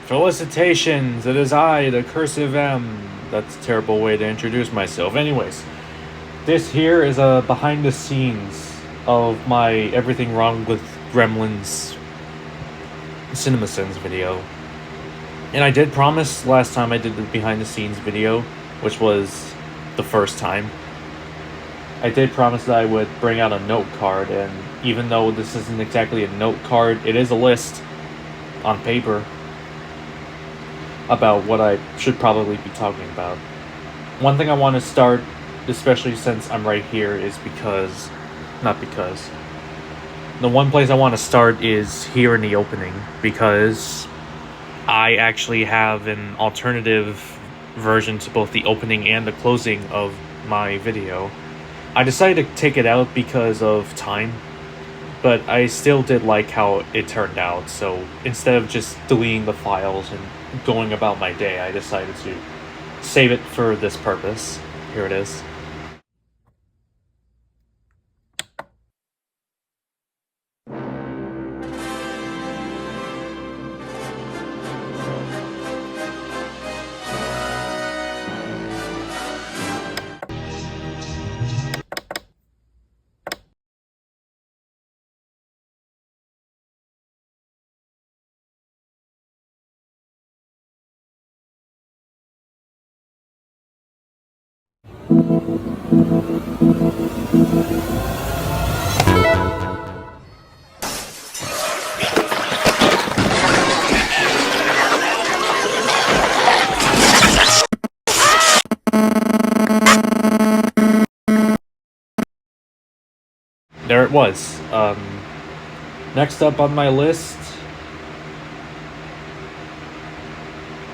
Felicitations, it is I, the cursive M. That's a terrible way to introduce myself. Anyways, this here is a behind the scenes of my Everything Wrong with Gremlins CinemaSins video. And I did promise last time I did the behind the scenes video, which was the first time, I did promise that I would bring out a note card, and even though this isn't exactly a note card, it is a list on paper about what I should probably be talking about. One thing I want to start, especially since I'm right here, is because... not because. The one place I want to start is here in the opening, because I actually have an alternative version to both the opening and the closing of my video. I decided to take it out because of time, but I still did like how it turned out, so instead of just deleting the files and going about my day, I decided to save it for this purpose. Here it is. There it was. Next up on my list,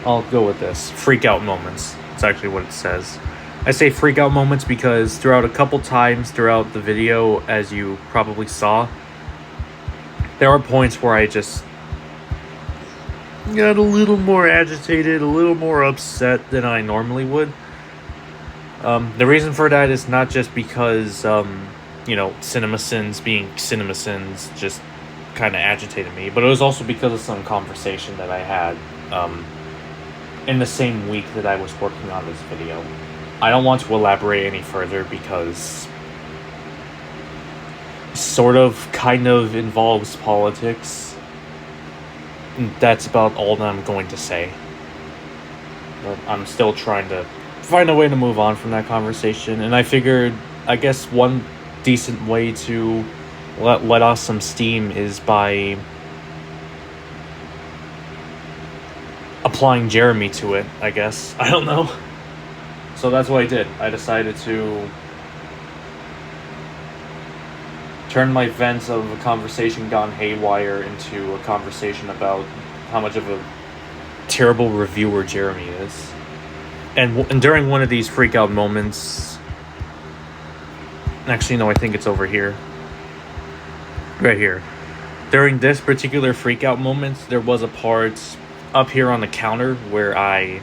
I'll go with this. Freak out moments. It's actually what it says. I say freak out moments because throughout a couple times throughout the video, as you probably saw, there are points where I just got a little more agitated, a little more upset than I normally would. The reason for that is not just because, CinemaSins being CinemaSins just kind of agitated me, but it was also because of some conversation that I had in the same week that I was working on this video. I don't want to elaborate any further because sort of kind of involves politics. That's about all that I'm going to say. But I'm still trying to find a way to move on from that conversation, and I figured, I guess one decent way to let off some steam is by applying Jeremy to it, I guess. I don't know. So that's what I did. I decided to turn my vents of a conversation gone haywire into a conversation about how much of a terrible reviewer Jeremy is. And during one of these freak out moments... Actually, no, I think it's over here. Right here. During this particular freak out moment, there was a part up here on the counter where I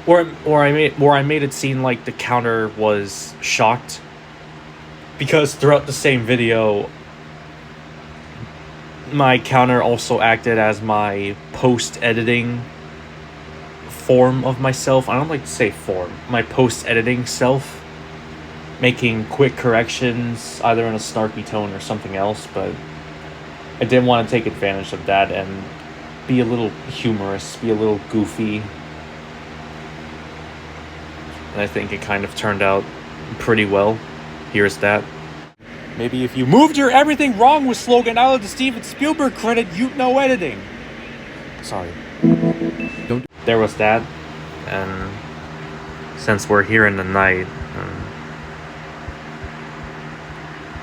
made it seem like the counter was shocked, because throughout the same video my counter also acted as my post-editing form of myself. I don't like to say form. My post-editing self, making quick corrections either in a snarky tone or something else, but I didn't want to take advantage of that and be a little humorous, be a little goofy. And I think it kind of turned out pretty well. Here's that. Maybe if you moved your everything wrong with slogan out of the Steven Spielberg credit, you'd know editing. Sorry. There was that. And since we're here in the night,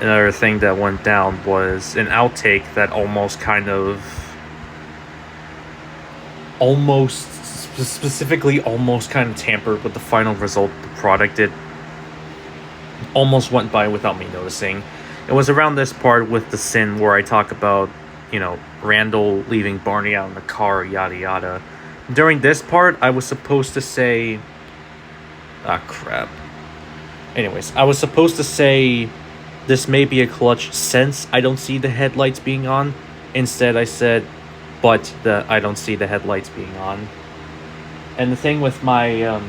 another thing that went down was an outtake that almost kind of... specifically almost kind of tampered with the final result of the product. It almost went by without me noticing. It was around this part with the sin where I talk about, Randall leaving Barney out in the car, yada yada. During this part, I was supposed to say... crap. Anyways, I was supposed to say, this may be a clutch since I don't see the headlights being on. Instead, I said, but I don't see the headlights being on. And the thing with my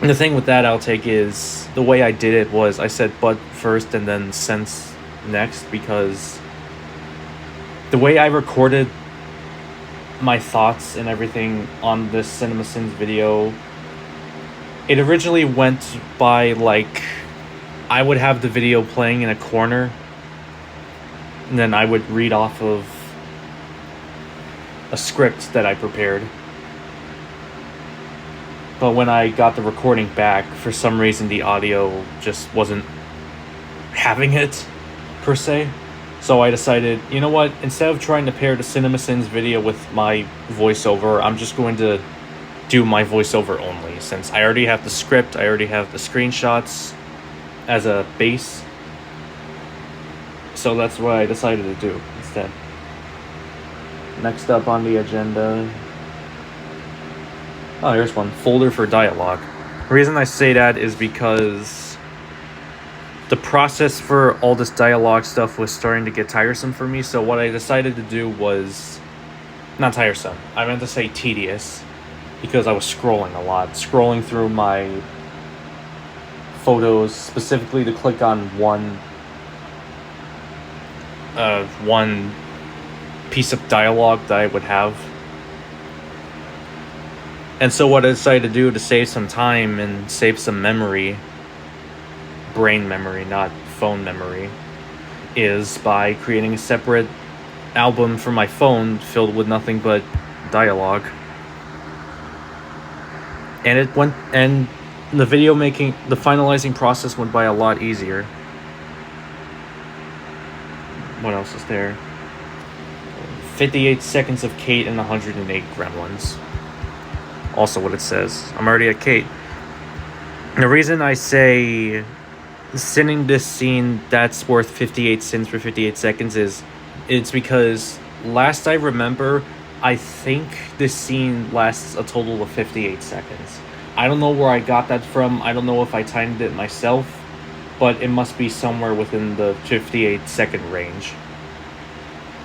the thing with that outtake is the way I did it was I said but first and then since next, because the way I recorded my thoughts and everything on this CinemaSins video, it originally went by like I would have the video playing in a corner and then I would read off of a script that I prepared. But when I got the recording back, for some reason the audio just wasn't having it, per se. So I decided, you know what, instead of trying to pair the CinemaSins video with my voiceover, I'm just going to do my voiceover only, since I already have the script, I already have the screenshots as a base. So that's what I decided to do instead. Next up on the agenda... Oh, here's one. Folder for dialogue. The reason I say that is because the process for all this dialogue stuff was starting to get tiresome for me, so what I decided to do was... Not tiresome. I meant to say tedious, because I was scrolling a lot. Scrolling through my photos, specifically to click on one piece of dialogue that I would have. And so what I decided to do to save some time and save some memory, brain memory, not phone memory, is by creating a separate album for my phone filled with nothing but dialogue. And the finalizing process went by a lot easier. What else is there? 58 seconds of Kate and 108 Gremlins. Also what it says. I'm already at Kate. The reason I say sinning this scene that's worth 58 sins for 58 seconds is it's because last I remember, I think this scene lasts a total of 58 seconds. I don't know where I got that from. I don't know if I timed it myself, but it must be somewhere within the 58 second range.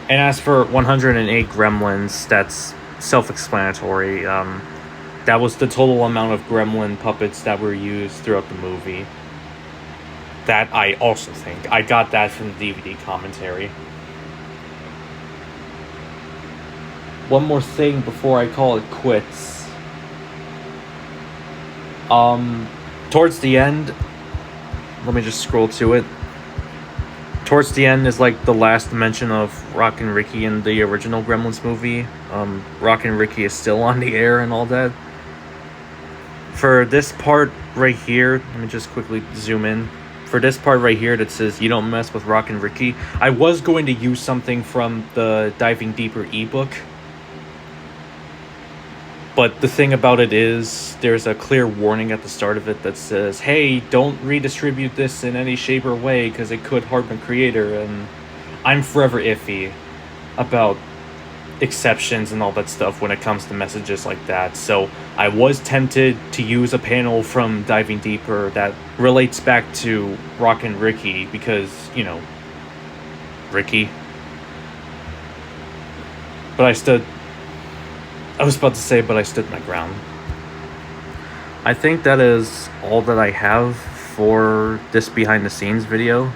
And as for 108 Gremlins, that's self-explanatory. That was the total amount of gremlin puppets that were used throughout the movie. That I also think. I got that from the DVD commentary. One more thing before I call it quits. Towards the end, let me just scroll to it. Towards the end is like the last mention of Rock and Ricky in the original Gremlins movie. Rock and Ricky is still on the air and all that. For this part right here, let me just quickly zoom in. For this part right here that says, "You don't mess with Rock and Ricky," I was going to use something from the Diving Deeper ebook. But the thing about it is, there's a clear warning at the start of it that says, hey, don't redistribute this in any shape or way because it could harm the creator, and I'm forever iffy about exceptions and all that stuff when it comes to messages like that. So I was tempted to use a panel from Diving Deeper that relates back to Rock and Ricky because, you know, Ricky. But I stood my ground. I think that is all that I have for this behind the scenes video.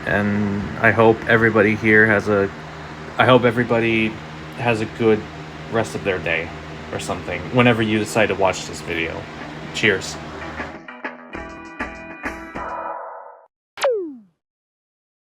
And I hope everybody has a good rest of their day or something whenever you decide to watch this video. Cheers.